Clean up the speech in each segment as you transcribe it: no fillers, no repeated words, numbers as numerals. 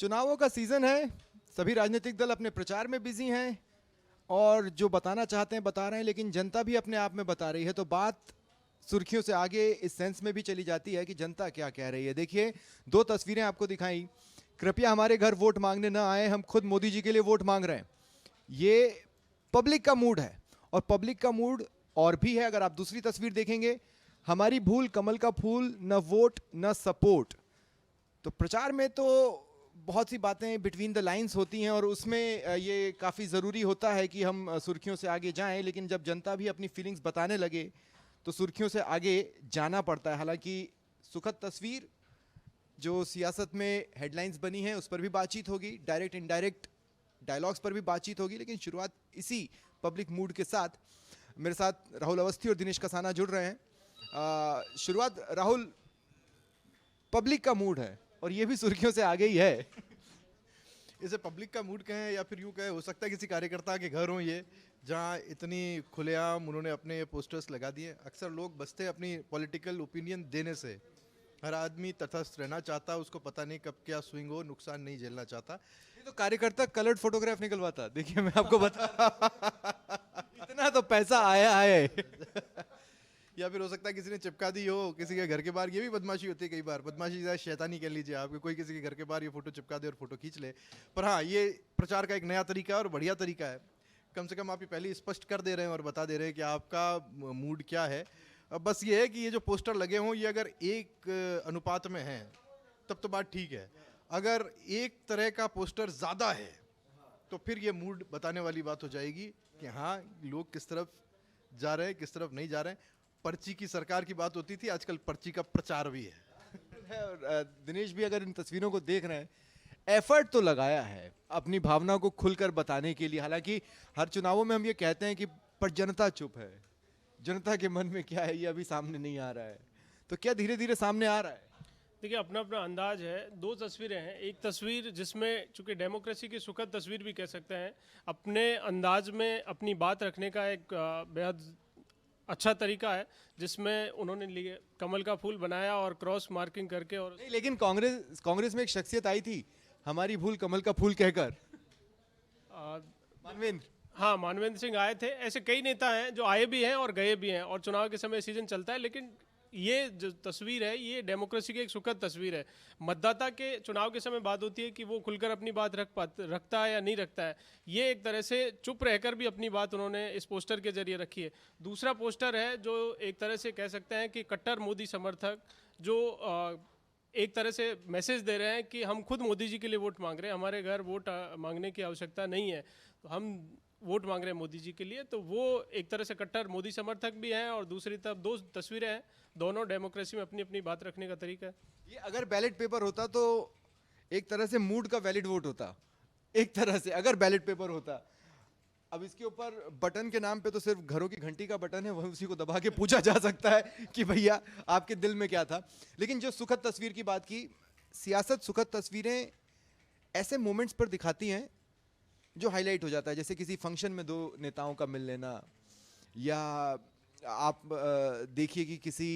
चुनावों का सीजन है, सभी राजनीतिक दल अपने प्रचार में बिजी हैं और जो बताना चाहते हैं बता रहे हैं, लेकिन जनता भी अपने आप में बता रही है। तो बात सुर्खियों से आगे इस सेंस में भी चली जाती है कि जनता क्या कह रही है। देखिए, दो तस्वीरें आपको दिखाई। कृपया हमारे घर वोट मांगने ना आए, हम खुद मोदी जी के लिए वोट मांग रहे हैं। ये पब्लिक का मूड है और पब्लिक का मूड और भी है। अगर आप दूसरी तस्वीर देखेंगे, हमारी भूल कमल का फूल, न वोट न सपोर्ट। तो प्रचार में तो बहुत सी बातें बिटवीन द लाइंस होती हैं और उसमें ये काफ़ी ज़रूरी होता है कि हम सुर्खियों से आगे जाएं, लेकिन जब जनता भी अपनी फीलिंग्स बताने लगे तो सुर्खियों से आगे जाना पड़ता है। हालांकि सुखद तस्वीर जो सियासत में हेडलाइंस बनी है उस पर भी बातचीत होगी, डायरेक्ट इनडायरेक्ट डायलॉग्स पर भी बातचीत होगी, लेकिन शुरुआत इसी पब्लिक मूड के साथ। मेरे साथ राहुल अवस्थी और दिनेश कसाना जुड़ रहे हैं। शुरुआत राहुल, पब्लिक का मूड है और ये भी सुर्खियों से आगे ही है। इसे पब्लिक का मूड कहें या फिर यूं कहें, हो सकता है किसी कार्यकर्ता के घर हों ये, जहां इतनी खुलेआम उन्होंने अपने पोस्टर्स लगा दिए। अक्सर लोग बसते अपनी पॉलिटिकल ओपिनियन देने से। हर आदमी तटस्थ रहना चाहता, उसको पता नहीं कब क्या स्विंग हो, नुकसान नहीं झेलना चाहता। ये तो कार्यकर्ता कलर्ड फोटोग्राफ निकलवाता। देखिए, मैं आपको बता इतना तो पैसा आया है। या फिर हो सकता है किसी ने चिपका दी हो किसी के घर के बाहर। ये भी बदमाशी होती है कई बार, बदमाशी या शैतानी कह लीजिए आप, कि कोई किसी के घर के बाहर ये फोटो चिपका दे और फोटो खींच ले। पर हाँ, ये प्रचार का एक नया तरीका है और बढ़िया तरीका है। कम से कम आप ये पहले ही स्पष्ट कर दे रहे हैं और बता दे रहे हैं कि आपका मूड क्या है। अब बस ये है कि ये जो पोस्टर लगे हों ये अगर एक अनुपात में हैं तब तो बात ठीक है। अगर एक तरह का पोस्टर ज़्यादा है तो फिर ये मूड बताने वाली बात हो जाएगी कि हाँ, लोग किस तरफ जा रहे हैं, किस तरफ नहीं जा रहे हैं। पर्ची की सरकार की बात होती थी, आजकल पर्ची का प्रचार भी है। और दिनेश भी अगर इन तस्वीरों को देख रहे हैं, एफर्ट तो लगाया है अपनी भावना को खुलकर बताने के लिए। हालांकि हर चुनावों में हम ये कहते हैं कि पर जनता चुप है, जनता के मन में क्या है ये अभी सामने नहीं आ रहा है। तो क्या धीरे धीरे सामने आ रहा है? देखिए, अपना अपना अंदाज है। दो तस्वीरें हैं। एक तस्वीर जिसमें चूंकि डेमोक्रेसी की सुखद तस्वीर भी कह सकते हैं, अपने अंदाज में अपनी बात रखने का एक बेहद अच्छा तरीका है, जिसमें उन्होंने लिए कमल का फूल बनाया और क्रॉस मार्किंग करके। और नहीं, लेकिन कांग्रेस में एक शख्सियत आई थी, हमारी भूल कमल का फूल कहकर, मानवेंद्र। हाँ, मानवेंद्र सिंह आए थे। ऐसे कई नेता हैं जो आए भी हैं और गए भी हैं, और चुनाव के समय सीजन चलता है। लेकिन ये जो तस्वीर है ये डेमोक्रेसी की एक सुखद तस्वीर है। मतदाता के चुनाव के समय बात होती है कि वो खुलकर अपनी बात रखता है या नहीं रखता है। ये एक तरह से चुप रहकर भी अपनी बात उन्होंने इस पोस्टर के जरिए रखी है। दूसरा पोस्टर है जो एक तरह से कह सकते हैं कि कट्टर मोदी समर्थक जो एक तरह से मैसेज दे रहे हैं कि हम खुद मोदी जी के लिए वोट मांग रहे हैं, हमारे घर वोट मांगने की आवश्यकता नहीं है, तो हम वोट मांग रहे हैं मोदी जी के लिए। तो वो एक तरह से कट्टर मोदी समर्थक भी हैं, और दूसरी तरफ दो तस्वीरें हैं। दोनों डेमोक्रेसी में अपनी अपनी बात रखने का तरीका है। ये अगर बैलेट पेपर होता तो एक तरह से मूड का वैलिड वोट होता, एक तरह से अगर बैलेट पेपर होता। अब इसके ऊपर बटन के नाम पे तो सिर्फ घरों की घंटी का बटन है, वह उसी को दबा के पूछा जा सकता है कि भैया आपके दिल में क्या था। लेकिन जो सुखद तस्वीर की बात की, सियासत सुखद तस्वीरें ऐसे मोमेंट्स पर दिखाती हैं जो हाईलाइट हो जाता है। जैसे किसी फंक्शन में दो नेताओं का मिल लेना, या आप देखिए कि किसी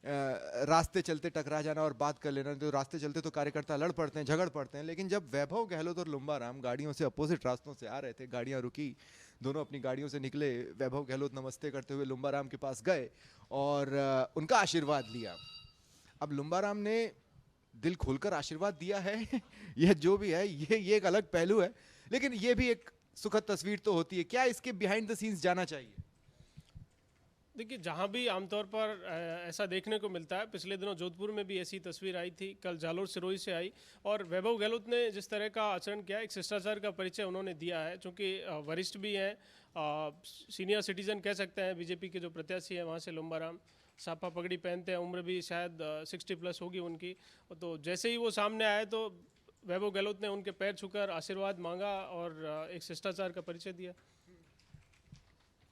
रास्ते चलते टकरा जाना और बात कर लेना। तो रास्ते चलते तो कार्यकर्ता लड़ पड़ते हैं, झगड़ पड़ते हैं, लेकिन जब वैभव गहलोत और लुम्बा राम गाड़ियों से अपोजिट रास्तों से आ रहे थे, गाड़ियां रुकी, दोनों अपनी गाड़ियों से निकले, वैभव गहलोत नमस्ते करते हुए लुम्बा राम के पास गए और उनका आशीर्वाद लिया। अब लुम्बा राम ने दिल खोलकर आशीर्वाद दिया है यह जो भी है, ये एक अलग पहलू है, लेकिन ये भी एक सुखद तस्वीर तो होती है। क्या इसके बिहाइंड द सीन्स जाना चाहिए? देखिए, जहाँ भी आमतौर पर ऐसा देखने को मिलता है, पिछले दिनों जोधपुर में भी ऐसी तस्वीर आई थी, कल जालोर सिरोही से आई, और वैभव गहलोत ने जिस तरह का आचरण किया, एक शिष्टाचार का परिचय उन्होंने दिया है। चूँकि वरिष्ठ भी हैं, सीनियर सिटीजन कह सकते हैं, बीजेपी के जो प्रत्याशी हैं वहाँ से लुम्बा राम, साफा पगड़ी पहनते हैं, उम्र भी शायद 60+ होगी उनकी। तो जैसे ही वो सामने आए तो वैभव गहलोत ने उनके पैर छूकर आशीर्वाद मांगा और एक शिष्टाचार का परिचय दिया।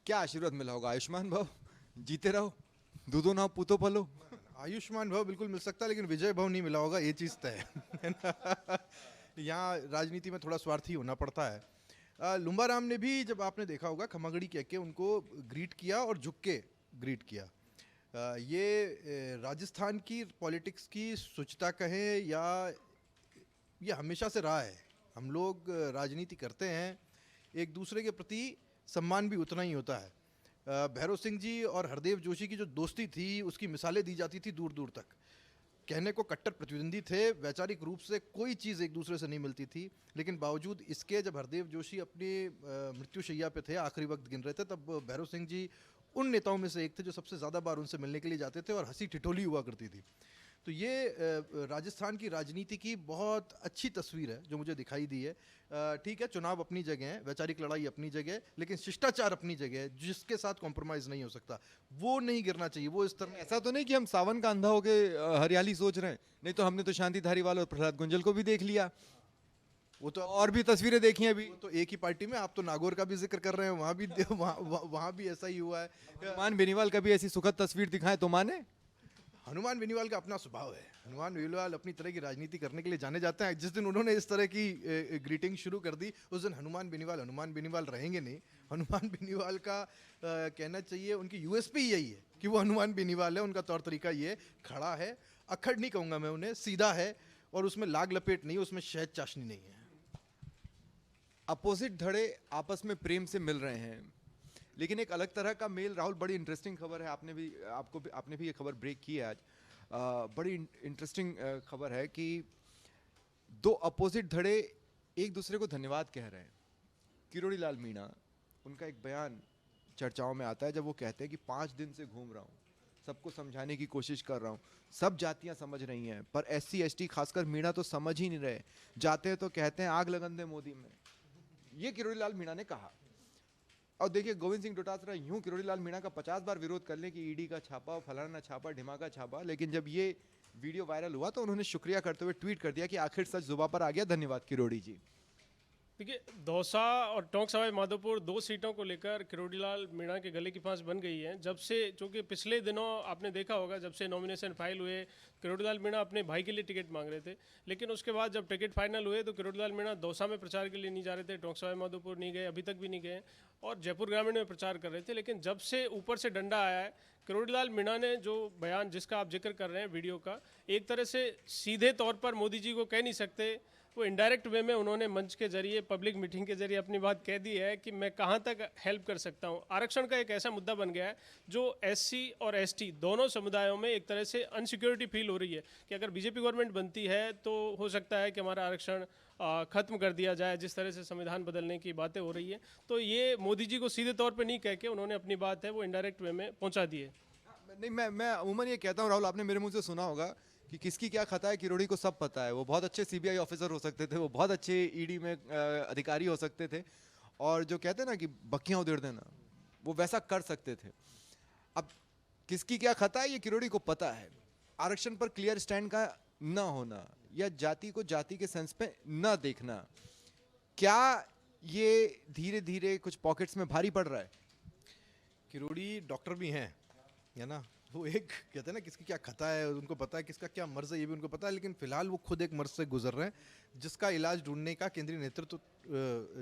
क्या आशीर्वाद मिला होगा? आयुष्मान भव, जीते रहो, दूधो नाव पूतो पलो। आयुष्मान भव बिल्कुल मिल सकता है, लेकिन विजय भव नहीं मिला होगा, ये चीज़ तय है ना। यहाँ राजनीति में थोड़ा स्वार्थी होना पड़ता है। लुम्बा राम ने भी, जब आपने देखा होगा, खमागड़ी कह के उनको ग्रीट किया और झुक के ग्रीट किया। ये राजस्थान की पॉलिटिक्स की शुचिता कहें या ये हमेशा से रहा है। हम लोग राजनीति करते हैं, एक दूसरे के प्रति सम्मान भी उतना ही होता है। भैरव सिंह जी और हरदेव जोशी की जो दोस्ती थी उसकी मिसालें दी जाती थी दूर दूर तक। कहने को कट्टर प्रतिद्वंदी थे, वैचारिक रूप से कोई चीज़ एक दूसरे से नहीं मिलती थी, लेकिन बावजूद इसके जब हरदेव जोशी अपनी मृत्युशैया पे थे, आखिरी वक्त गिन रहे थे, तब भैरव सिंह जी उन नेताओं में से एक थे जो सबसे ज़्यादा बार उनसे मिलने के लिए जाते थे और हंसी ठिठोली हुआ करती थी। तो ये राजस्थान की राजनीति की बहुत अच्छी तस्वीर है जो मुझे दिखाई दी है। ठीक है, चुनाव अपनी जगह है, वैचारिक लड़ाई अपनी जगह है, लेकिन शिष्टाचार अपनी जगह है जिसके साथ कॉम्प्रोमाइज़ नहीं हो सकता, वो नहीं गिरना चाहिए। वो इस तरह ऐसा तो नहीं कि हम सावन का अंधा होके हरियाली सोच रहे हैं, नहीं तो हमने तो शांति धारीवाल और प्रहलाद गुंजल को भी देख लिया, वो तो और भी तस्वीरें देखी हैं अभी। वो तो एक ही पार्टी में, आप तो नागौर का भी जिक्र कर रहे हैं, वहाँ भी वहाँ भी ऐसा ही हुआ है। हनुमान बेनीवाल का भी ऐसी सुखद तस्वीर दिखाएं तो माने। हनुमान बेनीवाल का अपना स्वभाव है। हनुमान बेनीवाल अपनी तरह की राजनीति करने के लिए जाने जाते हैं। जिस दिन उन्होंने इस तरह की ग्रीटिंग शुरू कर दी, उस दिन हनुमान बेनीवाल रहेंगे नहीं। हनुमान बेनीवाल का कहना चाहिए उनकी यूएसपी यही है कि वो हनुमान बेनीवाल है। उनका तौर तरीका ये खड़ा है, अखड़ नहीं कहूँगा मैं उन्हें, सीधा है, और उसमें लाग लपेट नहीं, उसमें शहद चाशनी नहीं है। अपोजिट धड़े आपस में प्रेम से मिल रहे हैं, लेकिन एक अलग तरह का मेल। राहुल, बड़ी इंटरेस्टिंग खबर है, आपने भी ये खबर ब्रेक की है आज। बड़ी इंटरेस्टिंग खबर है कि दो अपोजिट धड़े एक दूसरे को धन्यवाद कह रहे हैं। किरोड़ी लाल मीणा, उनका एक बयान चर्चाओं में आता है जब वो कहते हैं कि 5 दिन से घूम रहा हूँ, सबको समझाने की कोशिश कर रहा हूँ, सब जातियाँ समझ रही हैं, पर SC ST खासकर मीणा तो समझ ही नहीं रहे, जाते हैं तो कहते हैं आग लगन दे मोदी में। ये किरोड़ी लाल मीणा ने कहा। और देखिए, गोविंद सिंह डोटासरा यूं किरोड़ी लाल मीणा का 50 बार विरोध कर ले कि ईडी का छापा, फलाना छापा, ढिमाका छापा, लेकिन जब ये वीडियो वायरल हुआ तो उन्होंने शुक्रिया करते हुए ट्वीट कर दिया कि आखिर सच जुबान पर आ गया, धन्यवाद किरोड़ी जी। देखिए, दौसा और टोंक सवाई माधोपुर 2 सीटों को लेकर किरोड़ी लाल मीणा के गले की फांस बन गई है। जब से, चूंकि पिछले दिनों आपने देखा होगा, जब से नॉमिनेशन फाइल हुए, किरोड़ी लाल मीणा अपने भाई के लिए टिकट मांग रहे थे, लेकिन उसके बाद जब टिकट फाइनल हुए तो किरोड़ी लाल मीणा दौसा में प्रचार के लिए नहीं जा रहे थे, टोंक सवाई माधोपुर नहीं गए, अभी तक भी नहीं गए, और जयपुर ग्रामीण में प्रचार कर रहे थे। लेकिन जब से ऊपर से डंडा आया है, किरोड़ी लाल मीणा ने जो बयान जिसका आप जिक्र कर रहे हैं वीडियो का, एक तरह से सीधे तौर पर मोदी जी को कह नहीं सकते, वो इनडायरेक्ट वे में उन्होंने मंच के जरिए, पब्लिक मीटिंग के जरिए अपनी बात कह दी है कि मैं कहाँ तक हेल्प कर सकता हूँ। आरक्षण का एक ऐसा मुद्दा बन गया है जो SC और ST दोनों समुदायों में एक तरह से अनसिक्योरिटी फील हो रही है कि अगर बीजेपी गवर्नमेंट बनती है तो हो सकता है कि हमारा आरक्षण खत्म कर दिया जाए, जिस तरह से संविधान बदलने की बातें हो रही है। तो ये मोदी जी को सीधे तौर पर नहीं कह के उन्होंने अपनी बात है वो इनडायरेक्ट वे में पहुँचा दी है। नहीं, मैं अमूमन ये कहता हूँ राहुल, आपने मेरे मुंह से सुना होगा कि किसकी क्या खता है, किरोड़ी को सब पता है। वो बहुत अच्छे CBI ऑफिसर हो सकते थे, वो बहुत अच्छे ED में अधिकारी हो सकते थे, और जो कहते हैं ना कि बक्कियां उधेड़ देना, वो वैसा कर सकते थे। अब किसकी क्या खता है ये किरोड़ी को पता है। आरक्षण पर क्लियर स्टैंड का न होना, या जाति को जाति के सेंस पे न देखना, क्या ये धीरे धीरे कुछ पॉकेट्स में भारी पड़ रहा है? किरोड़ी डॉक्टर भी हैं, है ना, वो एक कहते हैं ना किसकी क्या खता है, उनको पता है किसका क्या मर्ज है, ये भी उनको पता है। लेकिन फिलहाल वो खुद एक मर्ज से गुजर रहे हैं जिसका इलाज ढूंढने का केंद्रीय नेतृत्व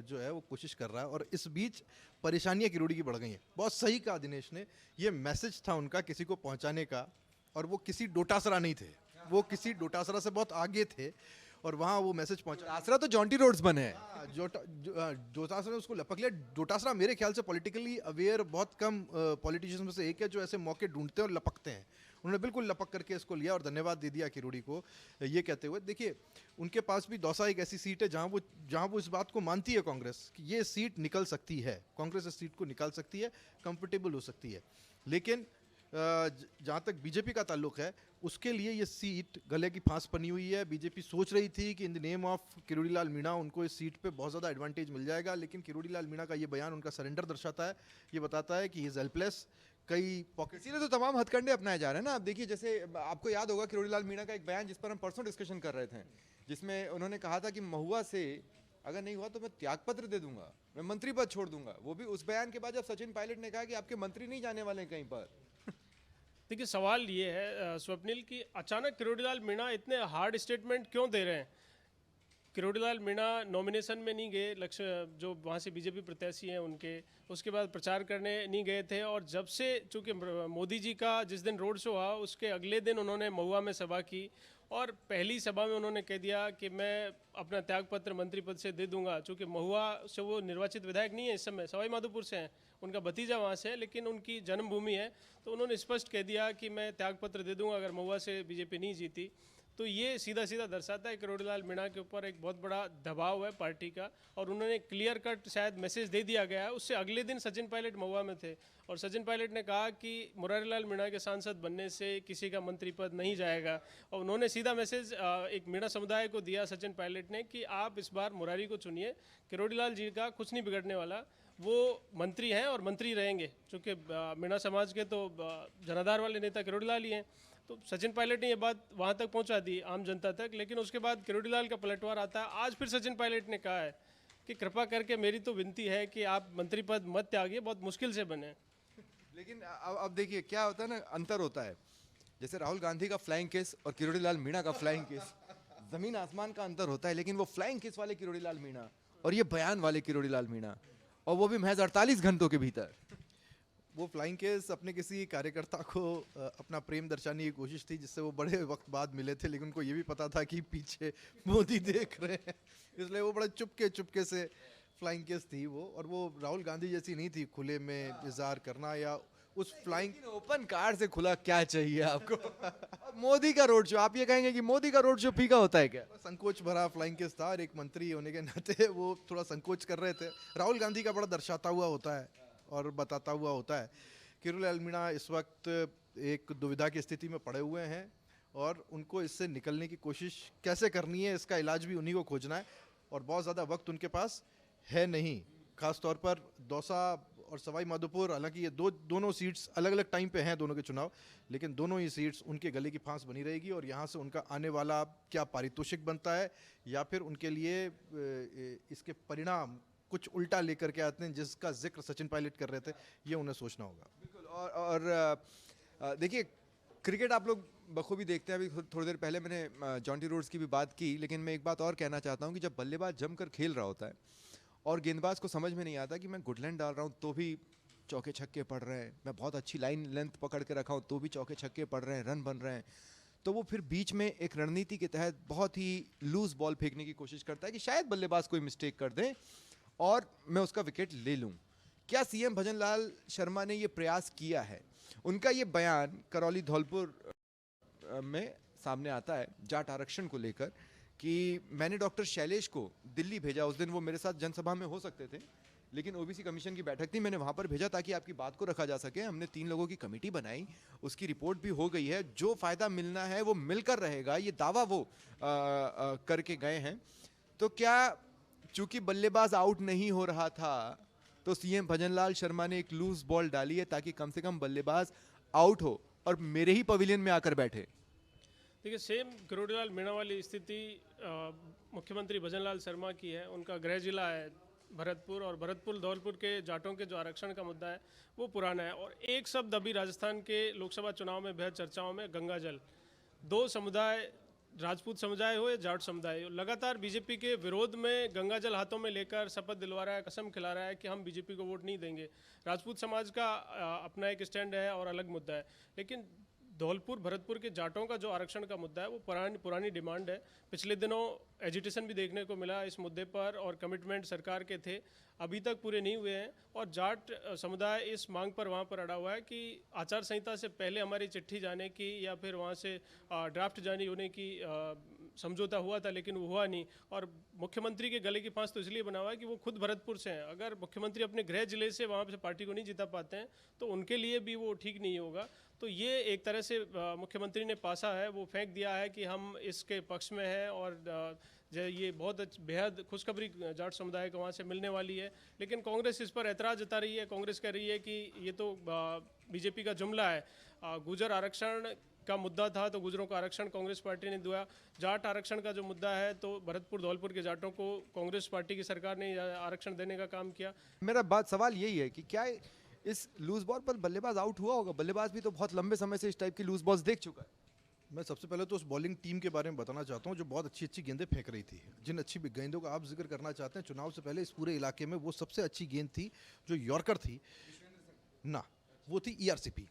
जो है वो कोशिश कर रहा है। और इस बीच परेशानियां किरोड़ी की बढ़ गई हैं। बहुत सही कहा दिनेश ने, ये मैसेज था उनका किसी को पहुंचाने का, और वो किसी डोटासरा नहीं थे, वो किसी डोटासरा से बहुत आगे थे, और वहाँ वो मैसेज पहुंचा। आसरा तो जॉन्टी रोड्स बने हैं। डोटासरा ने उसको लपक लिया। डोटासरा मेरे ख्याल से पॉलिटिकली अवेयर बहुत कम पॉलिटिशियंस में से एक है जो ऐसे मौके ढूंढते हैं और लपकते हैं। उन्होंने बिल्कुल लपक करके इसको लिया और धन्यवाद दे दिया किरोड़ी को, ये कहते हुए। देखिए, उनके पास भी दौसा एक ऐसी सीट है जहाँ वो इस बात को मानती है कांग्रेस कि ये सीट निकल सकती है, कांग्रेस इस सीट को निकाल सकती है, कंफर्टेबल हो सकती है। लेकिन जहाँ तक बीजेपी का ताल्लुक है, उसके लिए ये सीट गले की फांस बनी हुई है। बीजेपी सोच रही थी कि in the name of Kirori Lal Meena उनको इस सीट पे बहुत ज़्यादा एडवांटेज मिल जाएगा, लेकिन किरोड़ी लाल मीणा का ये बयान उनका सरेंडर दर्शाता है। ये बताता है कि ही इज़ हेल्पलेस। कई पॉकेट, इसीलिए तो तमाम हथकंडे अपनाए जा रहे हैं ना। आप देखिए, जैसे आपको याद होगा किरोड़ी लाल मीणा का एक बयान जिस पर हम परसों डिस्कशन कर रहे थे, जिसमें उन्होंने कहा था कि महुआ से अगर नहीं हुआ तो मैं त्यागपत्र दे दूंगा, मैं मंत्री पद छोड़ दूंगा। वो भी उस बयान के बाद जब सचिन पायलट ने कहा कि आपके मंत्री नहीं जाने वाले कहीं पर। देखिए, सवाल ये है स्वप्निल कि अचानक किरोड़ी लाल मीणा इतने हार्ड स्टेटमेंट क्यों दे रहे हैं। किरोड़ी लाल मीणा नॉमिनेशन में नहीं गए, लक्ष्य जो वहाँ से बीजेपी प्रत्याशी हैं उनके, उसके बाद प्रचार करने नहीं गए थे, और जब से चूँकि मोदी जी का जिस दिन रोड शो हुआ उसके अगले दिन उन्होंने महुआ में सभा की, और पहली सभा में उन्होंने कह दिया कि मैं अपना त्यागपत्र मंत्री पद से दे दूंगा, चूँकि महुआ से वो निर्वाचित विधायक नहीं है, इस समय सवाई माधोपुर से हैं, उनका भतीजा वहाँ से है, लेकिन उनकी जन्मभूमि है, तो उन्होंने स्पष्ट कह दिया कि मैं त्यागपत्र दे दूंगा अगर महुआ से बीजेपी नहीं जीती। तो ये सीधा सीधा दर्शाता है किरोड़ीलाल मीणा के ऊपर एक बहुत बड़ा दबाव है पार्टी का, और उन्होंने क्लियर कट शायद मैसेज दे दिया गया है। उससे अगले दिन सचिन पायलट महुआ में थे और सचिन पायलट ने कहा कि मुरारीलाल मीणा के सांसद बनने से किसी का मंत्री पद नहीं जाएगा, और उन्होंने सीधा मैसेज एक मीणा समुदाय को दिया सचिन पायलट ने कि आप इस बार मुरारी को चुनिए, किरोड़ीलाल जी का कुछ नहीं बिगड़ने वाला, वो मंत्री हैं और मंत्री रहेंगे, क्योंकि मीणा समाज के तो जनाधार वाले नेता किरोड़ीलाल ही हैं। तो सचिन पायलट ने ये बात वहाँ तक पहुँचा दी आम जनता तक, लेकिन उसके बाद किरोड़ीलाल का पलटवार आता है। आज फिर सचिन पायलट ने कहा है कि कृपा करके मेरी तो विनती है कि आप मंत्री पद मत त्यागिए, बहुत मुश्किल से बने। लेकिन अब देखिए क्या होता है ना, अंतर होता है। जैसे राहुल गांधी का फ्लाइंग केस और किरोड़ीलाल मीणा का फ्लाइंग केस, जमीन आसमान का अंतर होता है। लेकिन वो फ्लाइंग केस वाले किरोड़ीलाल मीणा और ये बयान वाले किरोड़ीलाल मीणा, और वो भी महज 48 घंटों के भीतर। वो फ्लाइंग केस अपने किसी कार्यकर्ता को अपना प्रेम दर्शाने की कोशिश थी, जिससे वो बड़े वक्त बाद मिले थे, लेकिन उनको ये भी पता था कि पीछे मोदी देख रहे हैं, इसलिए वो बड़ा चुपके चुपके से फ्लाइंग केस थी वो। और वो राहुल गांधी जैसी नहीं थी खुले में इजहार करना, या उस फ्लाइंग ओपन कार से खुला क्या चाहिए आपको? और मोदी का रोड शो, आप ये कहेंगे कि मोदी का रोड शो फीका होता है क्या? संकोच भरा फ्लाइंग केस था, और एक मंत्री होने के नाते वो थोड़ा संकोच कर रहे थे। राहुल गांधी का बड़ा दर्शाता हुआ होता है और बताता हुआ होता है। किरोड़ीलाल मीणा इस वक्त एक दुविधा की स्थिति में पड़े हुए हैं, और उनको इससे निकलने की कोशिश कैसे करनी है, इसका इलाज भी उन्हीं को खोजना है, और बहुत ज़्यादा वक्त उनके पास है नहीं। खास तौर पर दौसा और सवाई माधोपुर, हालांकि ये दोनों सीट्स अलग अलग टाइम पे हैं दोनों के चुनाव, लेकिन दोनों ही सीट्स उनके गले की फांस बनी रहेगी, और यहाँ से उनका आने वाला क्या पारितोषिक बनता है, या फिर उनके लिए इसके परिणाम कुछ उल्टा लेकर के आते हैं, जिसका जिक्र सचिन पायलट कर रहे थे, ये उन्हें सोचना होगा। बिल्कुल। और देखिए, क्रिकेट आप लोग बखूबी देखते हैं। अभी थोड़ी देर पहले मैंने जॉन्टी रोड्स की भी बात की, लेकिन मैं एक बात और कहना चाहता हूँ कि जब बल्लेबाज जमकर खेल रहा होता है और गेंदबाज को समझ में नहीं आता कि मैं गुडलैंड डाल रहा हूँ तो भी चौके छक्के पड़ रहे हैं, मैं बहुत अच्छी लाइन लेंथ पकड़ के रखा हूँ तो भी चौके छक्के पड़ रहे हैं, रन बन रहे हैं, तो वो फिर बीच में एक रणनीति के तहत बहुत ही लूज बॉल फेंकने की कोशिश करता है कि शायद बल्लेबाज कोई मिस्टेक कर दे और मैं उसका विकेट ले लूं। क्या सीएम भजनलाल शर्मा ने ये प्रयास किया है? उनका ये बयान करौली धौलपुर में सामने आता है जाट आरक्षण को लेकर कि मैंने डॉक्टर शैलेश को दिल्ली भेजा। उस दिन वो मेरे साथ जनसभा में हो सकते थे, लेकिन ओबीसी कमीशन की बैठक थी, मैंने वहाँ पर भेजा ताकि आपकी बात को रखा जा सके। हमने 3 लोगों की कमेटी बनाई, उसकी रिपोर्ट भी हो गई है, जो फ़ायदा मिलना है वो मिलकर रहेगा, ये दावा वो करके गए हैं। तो क्या चूंकि बल्लेबाज आउट नहीं हो रहा था तो सीएम भजनलाल शर्मा ने एक लूज बॉल डाली है ताकि कम से कम बल्लेबाज आउट हो और मेरे ही पवेलियन में आकर बैठे? देखिए, सेम किरोड़ीलाल मीणा वाली स्थिति मुख्यमंत्री भजनलाल शर्मा की है। उनका गृह जिला है भरतपुर, और भरतपुर धौलपुर के जाटों के जो आरक्षण का मुद्दा है वो पुराना है। और एक शब्द अभी राजस्थान के लोकसभा चुनाव में बेहद चर्चाओं में, गंगा जल। 2 समुदाय, राजपूत समुदाय हो या जाट समुदाय हो, लगातार बीजेपी के विरोध में गंगा जल हाथों में लेकर शपथ दिलवा रहा है, कसम खिला रहा है कि हम बीजेपी को वोट नहीं देंगे। राजपूत समाज का अपना एक स्टैंड है और अलग मुद्दा है, लेकिन धौलपुर भरतपुर के जाटों का जो आरक्षण का मुद्दा है वो पुरानी डिमांड है। पिछले दिनों एजिटेशन भी देखने को मिला इस मुद्दे पर, और कमिटमेंट सरकार के थे, अभी तक पूरे नहीं हुए हैं। और जाट समुदाय इस मांग पर वहाँ पर अड़ा हुआ है कि आचार संहिता से पहले हमारी चिट्ठी जाने की या फिर वहाँ से ड्राफ्ट जारी होने की समझौता हुआ था, लेकिन वो हुआ नहीं। और मुख्यमंत्री के गले की फांस तो इसलिए बना हुआ है कि वो खुद भरतपुर से हैं। अगर मुख्यमंत्री अपने गृह जिले से वहाँ से पार्टी को नहीं जिता पाते हैं तो उनके लिए भी वो ठीक नहीं होगा। तो ये एक तरह से मुख्यमंत्री ने पासा है, वो फेंक दिया है कि हम इसके पक्ष में हैं, और ये बहुत बेहद खुशखबरी जाट समुदाय को वहाँ से मिलने वाली है। लेकिन कांग्रेस इस पर ऐतराज़ जता रही है। कांग्रेस कह रही है कि ये तो बीजेपी का जुमला है। गुजर आरक्षण का मुद्दा था तो गुजरों का आरक्षण कांग्रेस पार्टी ने दिया। जाट आरक्षण का जो मुद्दा है तो भरतपुर धौलपुर के जाटों को कांग्रेस पार्टी की सरकार ने आरक्षण देने का काम किया। मेरा सवाल यही है कि क्या इस लूज बॉल पर बल्लेबाज आउट हुआ होगा? बल्लेबाज भी तो बहुत लंबे समय से इस टाइप की लूज बॉल्स देख चुका है। मैं सबसे पहले तो उस बॉलिंग टीम के बारे में बताना चाहता हूँ जो बहुत अच्छी अच्छी गेंदें फेंक रही थी। जिन अच्छी गेंदों का आप जिक्र करना चाहते हैं, चुनाव से पहले इस पूरे इलाके में वो सबसे अच्छी गेंद थी जो यॉर्कर थी ना, वो थी ERCP।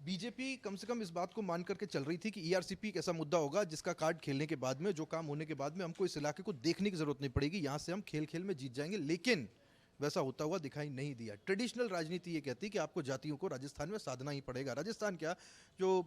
बीजेपी कम से कम इस बात को मान करके चल रही थी कि ईआरसीपी एक ऐसा मुद्दा होगा जिसका कार्ड खेलने के बाद में, जो काम होने के बाद में हमको इस इलाके को देखने की जरूरत नहीं पड़ेगी, यहाँ से हम खेल खेल में जीत जाएंगे। लेकिन वैसा होता हुआ दिखाई नहीं दिया। ट्रेडिशनल राजनीति ये कहती है कि आपको जातियों को राजस्थान में साधना ही पड़ेगा। राजस्थान क्या, जो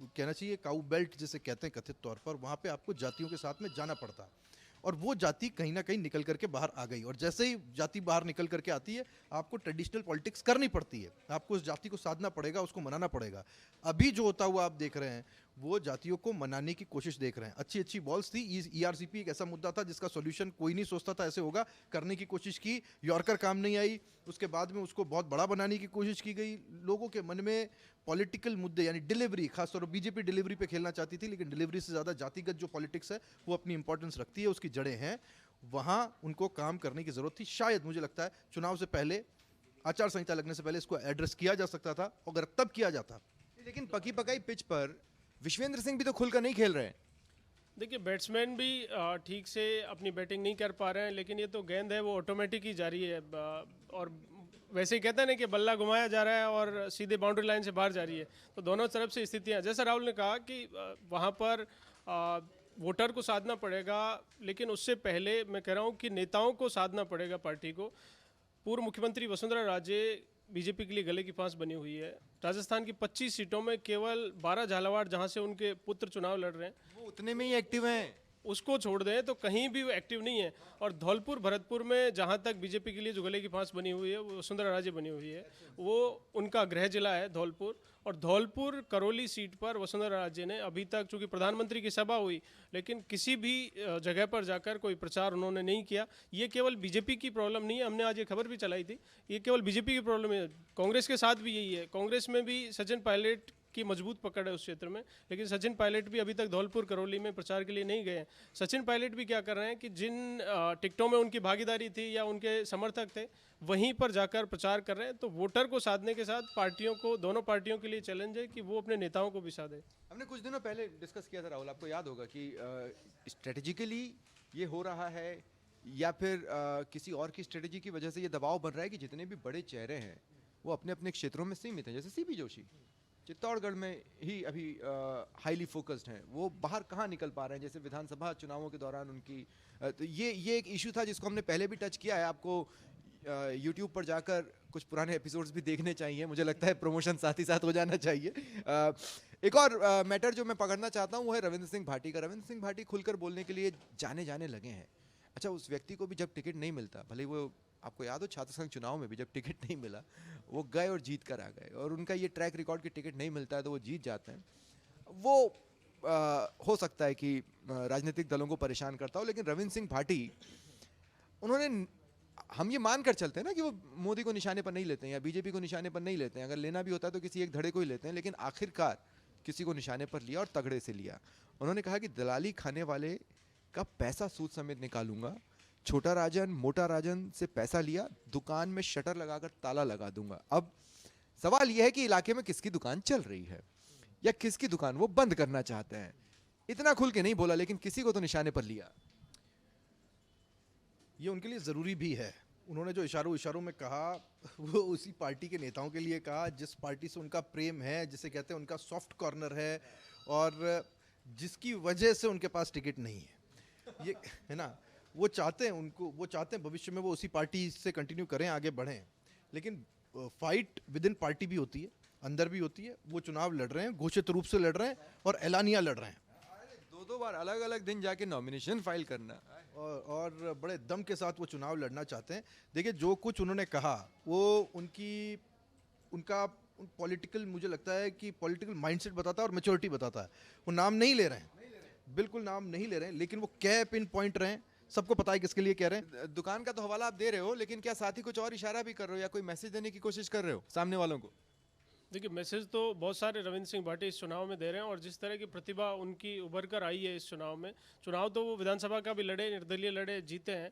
कहना चाहिए काऊ बेल्ट जिसे कहते हैं कथित तौर पर, वहाँ पे आपको जातियों के साथ में जाना पड़ता है और वो जाति कहीं ना कहीं निकल करके बाहर आ गई। और जैसे ही जाति बाहर निकल करके आती है, आपको ट्रेडिशनल पॉलिटिक्स करनी पड़ती है, आपको उस जाति को साधना पड़ेगा, उसको मनाना पड़ेगा। अभी जो होता हुआ आप देख रहे हैं वो जातियों को मनाने की कोशिश देख रहे हैं। अच्छी अच्छी बॉल्स थी। ईआरसीपी एक ऐसा मुद्दा था जिसका सॉल्यूशन कोई नहीं सोचता था ऐसे होगा, करने की कोशिश की, यॉर्कर काम नहीं आई। उसके बाद में उसको बहुत बड़ा बनाने की कोशिश की गई। लोगों के मन में पॉलिटिकल मुद्दे यानी डिलीवरी, खासतौर पर बीजेपी डिलीवरी पे खेलना चाहती थी, लेकिन डिलीवरी से ज़्यादा जातिगत जो पॉलिटिक्स है वो अपनी इंपॉर्टेंस रखती है, उसकी जड़ें हैं, वहाँ उनको काम करने की ज़रूरत थी। शायद मुझे लगता है चुनाव से पहले, आचार संहिता लगने से पहले इसको एड्रेस किया जा सकता था, अगर तब किया जाता। लेकिन पकी पकाई पिच पर विश्वेंद्र सिंह भी तो खुलकर नहीं खेल रहे हैं। देखिए, बैट्समैन भी ठीक से अपनी बैटिंग नहीं कर पा रहे हैं, लेकिन ये तो गेंद है वो ऑटोमेटिक ही जा रही है और वैसे ही कहते हैं ना कि बल्ला घुमाया जा रहा है और सीधे बाउंड्री लाइन से बाहर जा रही है। तो दोनों तरफ से स्थितियाँ, जैसा राहुल ने कहा कि वहाँ पर वोटर को साधना पड़ेगा, लेकिन उससे पहले मैं कह रहा हूँ कि नेताओं को साधना पड़ेगा पार्टी को। पूर्व मुख्यमंत्री वसुंधरा राजे बीजेपी के लिए गले की फांस बनी हुई है। राजस्थान की 25 सीटों में केवल 12 झालावाड़, जहां से उनके पुत्र चुनाव लड़ रहे हैं, वो उतने में ही एक्टिव हैं। उसको छोड़ दें तो कहीं भी वो एक्टिव नहीं है। और धौलपुर भरतपुर में जहां तक बीजेपी के लिए जो गले की फांस बनी हुई है वो वसुंधरा राजे बनी हुई है, वो उनका गृह जिला है धौलपुर। और धौलपुर करौली सीट पर वसुंधरा राजे ने अभी तक, चूंकि प्रधानमंत्री की सभा हुई, लेकिन किसी भी जगह पर जाकर कोई प्रचार उन्होंने नहीं किया। ये केवल बीजेपी की प्रॉब्लम नहीं है, हमने आज ये खबर भी चलाई थी, ये केवल बीजेपी की प्रॉब्लम है, कांग्रेस के साथ भी यही है। कांग्रेस में भी सचिन पायलट की मजबूत पकड़ है उस क्षेत्र में, लेकिन सचिन पायलट भी अभी तक धौलपुर करौली में प्रचार के लिए नहीं गए हैं। सचिन पायलट भी क्या कर रहे हैं कि जिन टिकटों में उनकी भागीदारी थी या उनके समर्थक थे, वहीं पर जाकर प्रचार कर रहे हैं। तो वोटर को साधने के साथ पार्टियों को, दोनों पार्टियों के लिए चैलेंज है कि वो अपने नेताओं को भी साधे। हमने कुछ दिनों पहले डिस्कस किया था राहुल, आपको याद होगा कि स्ट्रेटेजिकली ये हो रहा है या फिर किसी और की स्ट्रेटेजी की वजह से ये दबाव बन रहा है कि जितने भी बड़े चेहरे हैं वो अपने अपने क्षेत्रों में सीमित हैं। जैसे सीपी जोशी चित्तौड़गढ़ में ही अभी हाईली फोकस्ड हैं, वो बाहर कहाँ निकल पा रहे हैं। जैसे विधानसभा चुनावों के दौरान उनकी तो ये एक इशू था जिसको हमने पहले भी टच किया है। आपको यूट्यूब पर जाकर कुछ पुराने एपिसोड्स भी देखने चाहिए, मुझे लगता है प्रमोशन साथ ही साथ हो जाना चाहिए। एक और मैटर जो मैं पकड़ना चाहता हूँ वो है रविंद्र सिंह भाटी का। रविंद्र सिंह भाटी खुलकर बोलने के लिए जाने लगे हैं। अच्छा, उस व्यक्ति को भी जब टिकट नहीं मिलता, भले वो, आपको याद हो छात्र संघ चुनाव में भी जब टिकट नहीं मिला वो गए और जीत कर आ गए, और उनका ये ट्रैक रिकॉर्ड की टिकट नहीं मिलता है तो वो जीत जाते हैं। वो हो सकता है कि राजनीतिक दलों को परेशान करता हो, लेकिन रविंद्र सिंह भाटी, उन्होंने, हम ये मान कर चलते हैं ना कि वो मोदी को निशाने पर नहीं लेते हैं या बीजेपी को निशाने पर नहीं लेते हैं, अगर लेना भी होता है तो किसी एक धड़े को ही लेते हैं, लेकिन आखिरकार किसी को निशाने पर लिया और तगड़े से लिया। उन्होंने कहा कि दलाली खाने वाले का पैसा सूद समेत निकालूंगा, छोटा राजन मोटा राजन से पैसा लिया, दुकान में शटर लगाकर ताला लगा दूंगा। अब सवाल यह है कि इलाके में किसकी दुकान चल रही है या किसकी दुकान वो बंद करना चाहते हैं। इतना खुल के नहीं बोला, लेकिन किसी को तो निशाने पर लिया। ये उनके लिए ज़रूरी भी है। उन्होंने जो इशारों में कहा वो उसी पार्टी के नेताओं के लिए कहा जिस पार्टी से उनका प्रेम है, जिसे कहते हैं उनका सॉफ्ट कॉर्नर है, और जिसकी वजह से उनके पास टिकट नहीं है। ये है ना, वो चाहते हैं भविष्य में वो उसी पार्टी से कंटिन्यू करें, आगे बढ़ें, लेकिन फाइट विद इन पार्टी भी होती है, अंदर भी होती है। वो चुनाव लड़ रहे हैं, घोषित रूप से लड़ रहे हैं और ऐलानिया लड़ रहे हैं। दो बार अलग अलग दिन जाके नॉमिनेशन फाइल करना और बड़े दम के साथ वो चुनाव लड़ना चाहते हैं। देखिए, जो कुछ उन्होंने कहा वो उनका पॉलिटिकल, मुझे लगता है कि पॉलिटिकल माइंडसेट बताता है और मैच्योरिटी बताता है। वो नाम नहीं ले रहे हैं, बिल्कुल नाम नहीं ले रहे हैं, लेकिन वो कह पिन पॉइंट रहे हैं, सबको पता है किसके लिए कह रहे हैं। दुकान का तो हवाला आप दे रहे हो, लेकिन क्या साथ ही कुछ और इशारा भी कर रहे हो या कोई मैसेज देने की कोशिश कर रहे हो सामने वालों को? देखिए, मैसेज तो बहुत सारे रविंद्र सिंह भाटी इस चुनाव में दे रहे हैं, और जिस तरह की प्रतिभा उनकी उभर कर आई है इस चुनाव में, चुनाव तो वो विधानसभा का भी लड़े, निर्दलीय लड़े, जीते हैं,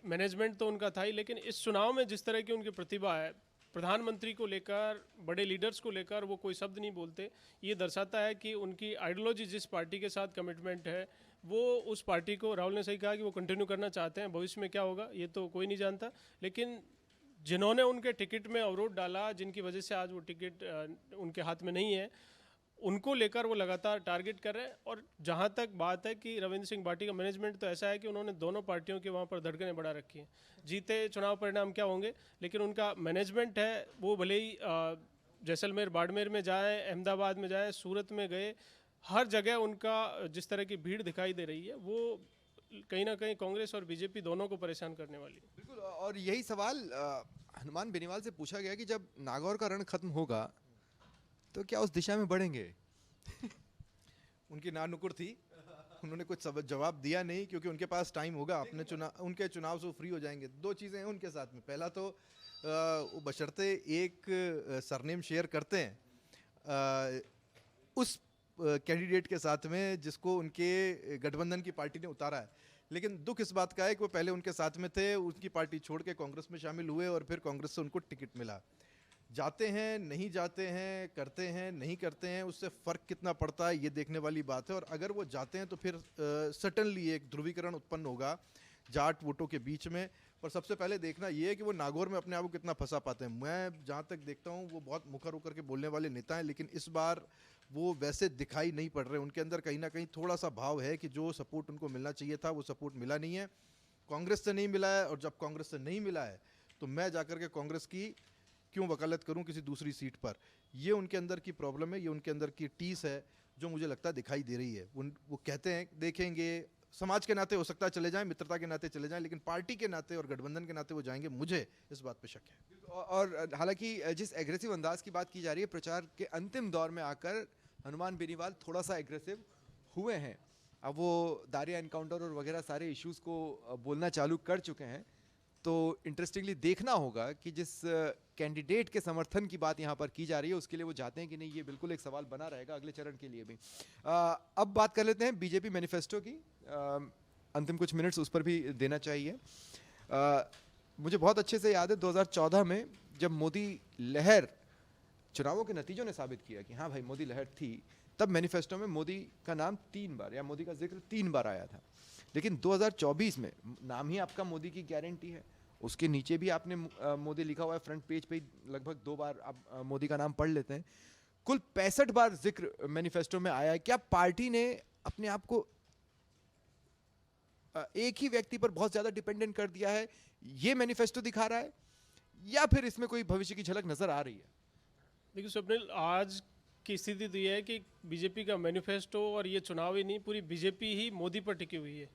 मैनेजमेंट तो उनका था ही, लेकिन इस चुनाव में जिस तरह की उनकी प्रतिभा है, प्रधानमंत्री को लेकर, बड़े लीडर्स को लेकर वो कोई शब्द नहीं बोलते। ये दर्शाता है कि उनकी आइडियोलॉजी, जिस पार्टी के साथ कमिटमेंट है, वो उस पार्टी को, राहुल ने सही कहा कि वो कंटिन्यू करना चाहते हैं। भविष्य में क्या होगा ये तो कोई नहीं जानता, लेकिन जिन्होंने उनके टिकट में अवरोध डाला, जिनकी वजह से आज वो टिकट उनके हाथ में नहीं है, उनको लेकर वो लगातार टारगेट कर रहे हैं। और जहाँ तक बात है कि रविंद्र सिंह भाटी का मैनेजमेंट तो ऐसा है कि उन्होंने दोनों पार्टियों की वहाँ पर धड़कनें बढ़ा रखी हैं। जीते चुनाव परिणाम क्या होंगे, लेकिन उनका मैनेजमेंट है वो भले ही जैसलमेर बाड़मेर में जाए, अहमदाबाद में जाए, सूरत में गए, हर जगह उनका जिस तरह की भीड़ दिखाई दे रही है वो कहीं ना कहीं कांग्रेस और बीजेपी दोनों को परेशान करने वाली है। बिल्कुल। और यही सवाल हनुमान बेनीवाल से पूछा गया कि जब नागौर का रण खत्म होगा तो क्या उस दिशा में बढ़ेंगे? उनकी नानुकुर थी, उन्होंने कुछ जवाब दिया नहीं, क्योंकि उनके पास टाइम होगा, अपने उनके चुनाव से फ्री हो जाएंगे। दो चीज़ें हैं उनके साथ में। पहला तो वो बशर्ते एक सरनेम शेयर करते हैं उस कैंडिडेट के साथ में जिसको उनके गठबंधन की पार्टी ने उतारा है। लेकिन दुख इस बात का है कि वो पहले उनके साथ में थे, उनकी पार्टी छोड़ के कांग्रेस में शामिल हुए और फिर कांग्रेस से उनको टिकट मिला। जाते हैं, नहीं जाते हैं, करते हैं, नहीं करते हैं, उससे फ़र्क कितना पड़ता है ये देखने वाली बात है। और अगर वो जाते हैं तो फिर सडनली एक ध्रुवीकरण उत्पन्न होगा जाट वोटों के बीच में। और सबसे पहले देखना ये है कि वो नागौर में अपने आप को कितना फंसा पाते हैं। मैं जहाँ तक देखता हूँ वो बहुत मुखर होकर के बोलने वाले नेता हैं, लेकिन इस बार वो वैसे दिखाई नहीं पड़ रहे। उनके अंदर कहीं ना कहीं थोड़ा सा भाव है कि जो सपोर्ट उनको मिलना चाहिए था वो सपोर्ट मिला नहीं है, कांग्रेस से नहीं मिला है। और जब कांग्रेस से नहीं मिला है तो मैं जाकर के कांग्रेस की क्यों वकालत करूं किसी दूसरी सीट पर। ये उनके अंदर की प्रॉब्लम है, ये उनके अंदर की टीस है जो मुझे लगता है दिखाई दे रही है। वो कहते हैं देखेंगे, समाज के नाते हो सकता है चले जाएं, मित्रता के नाते चले जाएं, लेकिन पार्टी के नाते और गठबंधन के नाते वो जाएंगे, मुझे इस बात पे शक है। और हालांकि जिस एग्रेसिव अंदाज की बात की जा रही है, प्रचार के अंतिम दौर में आकर हनुमान बेनीवाल थोड़ा सा एग्रेसिव हुए हैं। अब वो दारिया एनकाउंटर और वगैरह सारे इश्यूज को बोलना चालू कर चुके हैं। तो इंटरेस्टिंगली देखना होगा कि जिस कैंडिडेट के समर्थन की बात यहाँ पर की जा रही है उसके लिए वो जाते हैं कि नहीं, ये बिल्कुल एक सवाल बना रहेगा अगले चरण के लिए भी। अब बात कर लेते हैं बीजेपी मैनिफेस्टो की। अंतिम कुछ मिनट्स उस पर भी देना चाहिए। मुझे बहुत अच्छे से याद है 2014 में जब मोदी लहर चुनावों के नतीजों ने साबित किया कि हाँ भाई मोदी लहर थी, तब मैनिफेस्टो में मोदी का नाम 3 बार या मोदी का जिक्र 3 बार आया था। लेकिन 2024 में नाम ही आपका मोदी की गारंटी है, उसके नीचे भी आपने मोदी लिखा हुआ है, फ्रंट पेज पे लगभग 2 बार आप मोदी का नाम पढ़ लेते हैं। कुल 65 बार जिक्र मैनिफेस्टो में आया है। क्या पार्टी ने अपने आप को एक ही व्यक्ति पर बहुत ज्यादा डिपेंडेंट कर दिया है, ये मैनिफेस्टो दिखा रहा है, या फिर इसमें कोई भविष्य की झलक नजर आ रही है? देखिए स्वप्निल, आज की स्थिति तो ये है कि बीजेपी का मैनिफेस्टो और ये चुनाव ही नहीं, पूरी बीजेपी ही मोदी पर टिकी हुई है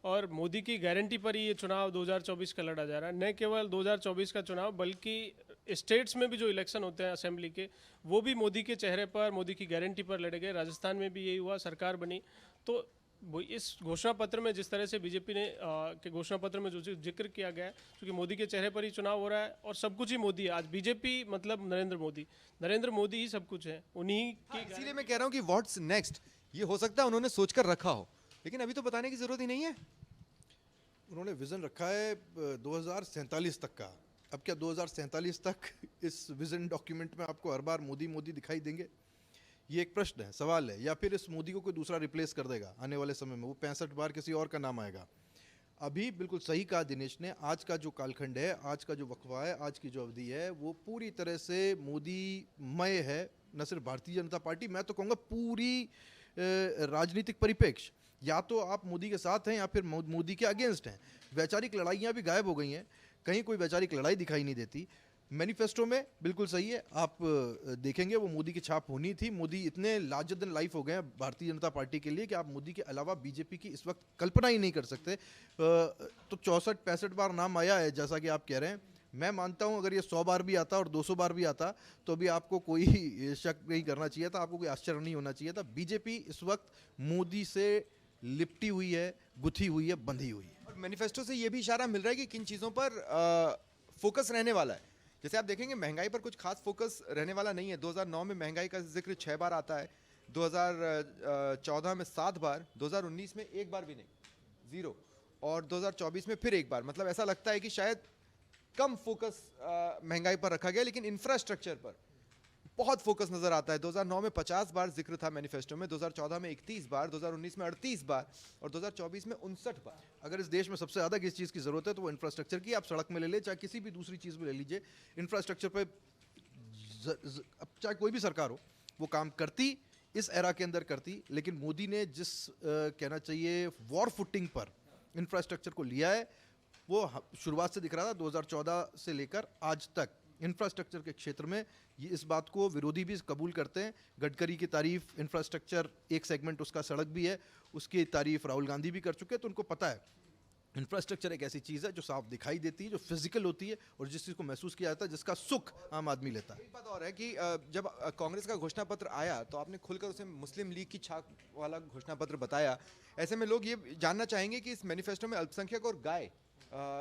और मोदी की गारंटी पर ही ये चुनाव 2024 का लड़ा जा रहा है। न केवल 2024 का चुनाव बल्कि स्टेट्स में भी जो इलेक्शन होते हैं असेंबली के, वो भी मोदी के चेहरे पर, मोदी की गारंटी पर लड़े गए। राजस्थान में भी यही हुआ, सरकार बनी। तो इस घोषणा पत्र में जिस तरह से बीजेपी ने के घोषणा पत्र में जो जिक्र किया गया है, क्योंकि मोदी के चेहरे पर ही चुनाव हो रहा है और सब कुछ ही मोदी है। आज बीजेपी मतलब नरेंद्र मोदी ही सब कुछ है, उन्हीं की। इसीलिए मैं कह रहा हूं कि व्हाट्स नेक्स्ट, ये हो सकता है उन्होंने सोचकर रखा हो, लेकिन अभी तो बताने की जरूरत ही नहीं है। उन्होंने विजन रखा है 2047 तक का। अब क्या 2047 तक इस विजन डॉक्यूमेंट में आपको हर बार मोदी मोदी दिखाई देंगे? ये एक प्रश्न है, सवाल है। या फिर इस मोदी को कोई दूसरा रिप्लेस कर देगा आने वाले समय में, वो 65 बार किसी और का नाम आएगा। अभी बिल्कुल सही कहा दिनेश ने, आज का जो कालखंड है, आज का जो वक्फा है, आज की जो अवधि है, वो पूरी तरह से मोदीमय है। न सिर्फ भारतीय जनता पार्टी, मैं तो कहूँगा पूरी राजनीतिक परिप्रेक्ष्य, या तो आप मोदी के साथ हैं या फिर मोदी के अगेंस्ट हैं। वैचारिक लड़ाइयाँ भी गायब हो गई हैं, कहीं कोई वैचारिक लड़ाई दिखाई नहीं देती। मैनिफेस्टो में बिल्कुल सही है, आप देखेंगे वो मोदी की छाप होनी थी। मोदी इतने लार्जर देन लाइफ हो गए हैं भारतीय जनता पार्टी के लिए कि आप मोदी के अलावा बीजेपी की इस वक्त कल्पना ही नहीं कर सकते। तो 64-65 बार नाम आया है जैसा कि आप कह रहे हैं। मैं मानता हूं अगर ये 100 बार भी आता और 200 बार भी आता तो भी आपको कोई शक नहीं करना चाहिए था, आपको कोई आश्चर्य नहीं होना चाहिए था। बीजेपी इस वक्त मोदी से लिपटी हुई है, गुथी हुई है, बंधी हुई है। और मैनिफेस्टो से ये भी इशारा मिल रहा है कि किन चीज़ों पर फोकस रहने वाला है। जैसे आप देखेंगे महंगाई पर कुछ खास फोकस रहने वाला नहीं है। 2009 में महंगाई का जिक्र 6 बार आता है, 2014 में 7 बार, 2019 में 1 बार भी नहीं, 0, और 2024 में फिर 1 बार। मतलब ऐसा लगता है कि शायद कम फोकस महंगाई पर रखा गया, लेकिन इंफ्रास्ट्रक्चर पर बहुत फोकस नजर आता है। 2009 में 50 बार जिक्र था मैनिफेस्टो में, 2014 में 31 बार, 2019 में 38 बार और 2024 में 59 बार। अगर इस देश में सबसे ज़्यादा किस चीज़ की ज़रूरत है तो वो इंफ्रास्ट्रक्चर की। आप सड़क में ले ले, चाहे किसी भी दूसरी चीज़ में ले लीजिए, इंफ्रास्ट्रक्चर पे अब चाहे कोई भी सरकार हो वो काम करती, इस एरा के अंदर करती। लेकिन मोदी ने जिस कहना चाहिए वॉर फुटिंग पर इंफ्रास्ट्रक्चर को लिया है, वो शुरुआत से दिख रहा था 2014 से लेकर आज तक इंफ्रास्ट्रक्चर के क्षेत्र में। ये इस बात को विरोधी भी कबूल करते हैं। गडकरी की तारीफ, इंफ्रास्ट्रक्चर एक सेगमेंट उसका सड़क भी है, उसकी तारीफ राहुल गांधी भी कर चुके हैं। तो उनको पता है इंफ्रास्ट्रक्चर एक ऐसी चीज़ है जो साफ दिखाई देती है, जो फिजिकल होती है और जिस चीज़ को महसूस किया जाता है, जिसका सुख आम आदमी लेता है। एक बात और है कि जब कांग्रेस का घोषणा पत्र आया तो आपने खुलकर उसे मुस्लिम लीग की छाप वाला घोषणा पत्र बताया। ऐसे में लोग ये जानना चाहेंगे कि इस मैनिफेस्टो में अल्पसंख्यक और गाय,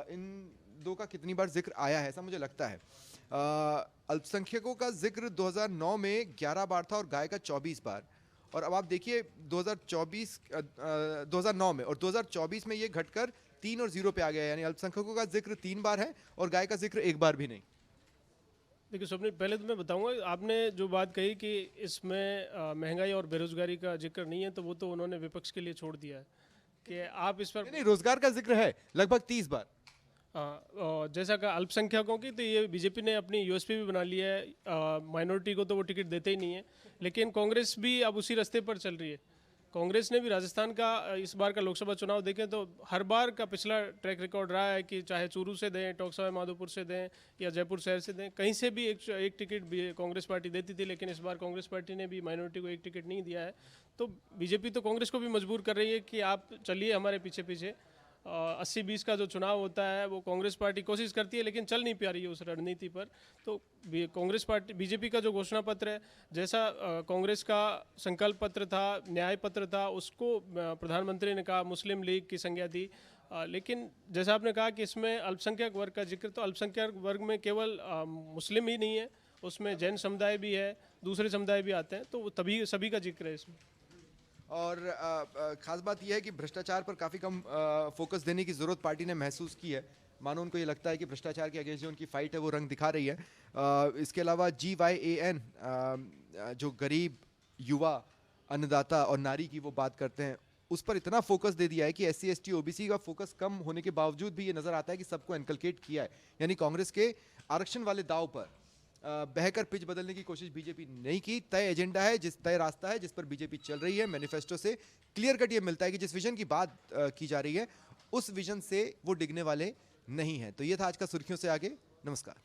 इन दो का कितनी बार जिक्र आया है। ऐसा मुझे लगता है अल्पसंख्यकों का जिक्र 2009 में 11 बार था और गाय का 24 बार। और अब आप देखिए 2009 में और 2024 में ये घटकर 3 और 0 पे आ गया, यानी अल्पसंख्यकों का जिक्र 3 बार है और गाय का जिक्र 1 बार भी नहीं। देखिए स्वप्निल, पहले तो मैं बताऊंगा, आपने जो बात कही कि इसमें महंगाई और बेरोजगारी का जिक्र नहीं है, तो वो तो उन्होंने विपक्ष के लिए छोड़ दिया है कि आप इस पर नहीं, रोजगार का जिक्र है लगभग 30 बार। जैसा कहा अल्पसंख्यकों की, तो ये बीजेपी ने अपनी यूएसपी भी बना लिया है। माइनॉरिटी को तो वो टिकट देते ही नहीं है, लेकिन कांग्रेस भी अब उसी रास्ते पर चल रही है। कांग्रेस ने भी राजस्थान का इस बार का लोकसभा चुनाव देखें तो हर बार का पिछला ट्रैक रिकॉर्ड रहा है कि चाहे चूरू से दें, टोंकसवाई माधोपुर से दें या जयपुर शहर से दें, कहीं से भी एक टिकट भी कांग्रेस पार्टी देती थी। लेकिन इस बार कांग्रेस पार्टी ने भी माइनॉरिटी को एक टिकट नहीं दिया है। तो बीजेपी तो कांग्रेस को भी मजबूर कर रही है कि आप चलिए हमारे पीछे पीछे। 80-20 का जो चुनाव होता है वो कांग्रेस पार्टी कोशिश करती है, लेकिन चल नहीं पा रही है उस रणनीति पर। तो कांग्रेस पार्टी, बीजेपी का जो घोषणा पत्र है, जैसा कांग्रेस का संकल्प पत्र था, न्याय पत्र था, उसको प्रधानमंत्री ने कहा मुस्लिम लीग की संज्ञा दी। लेकिन जैसा आपने कहा कि इसमें अल्पसंख्यक वर्ग का जिक्र, तो अल्पसंख्यक वर्ग में केवल मुस्लिम ही नहीं है, उसमें जैन समुदाय भी है, दूसरे समुदाय भी आते हैं, तो तभी सभी का जिक्र है इसमें। और खास बात यह है कि भ्रष्टाचार पर काफ़ी कम फोकस देने की ज़रूरत पार्टी ने महसूस की है। मानो उनको ये लगता है कि भ्रष्टाचार के अगेंस्ट जो उनकी फाइट है वो रंग दिखा रही है। इसके अलावा GYAN, जो गरीब, युवा, अन्नदाता और नारी की वो बात करते हैं, उस पर इतना फोकस दे दिया है कि SC ST OBC का फोकस कम होने के बावजूद भी ये नज़र आता है कि सबको इनकलकेट किया है। यानी कांग्रेस के आरक्षण वाले दाव पर बहकर पिच बदलने की कोशिश बीजेपी नहीं की। तय एजेंडा है, तय रास्ता है जिस पर बीजेपी चल रही है। मैनिफेस्टो से क्लियर कट ये मिलता है कि जिस विजन की बात की जा रही है उस विजन से वो डिगने वाले नहीं है। तो ये था आज का सुर्खियों से आगे। नमस्कार।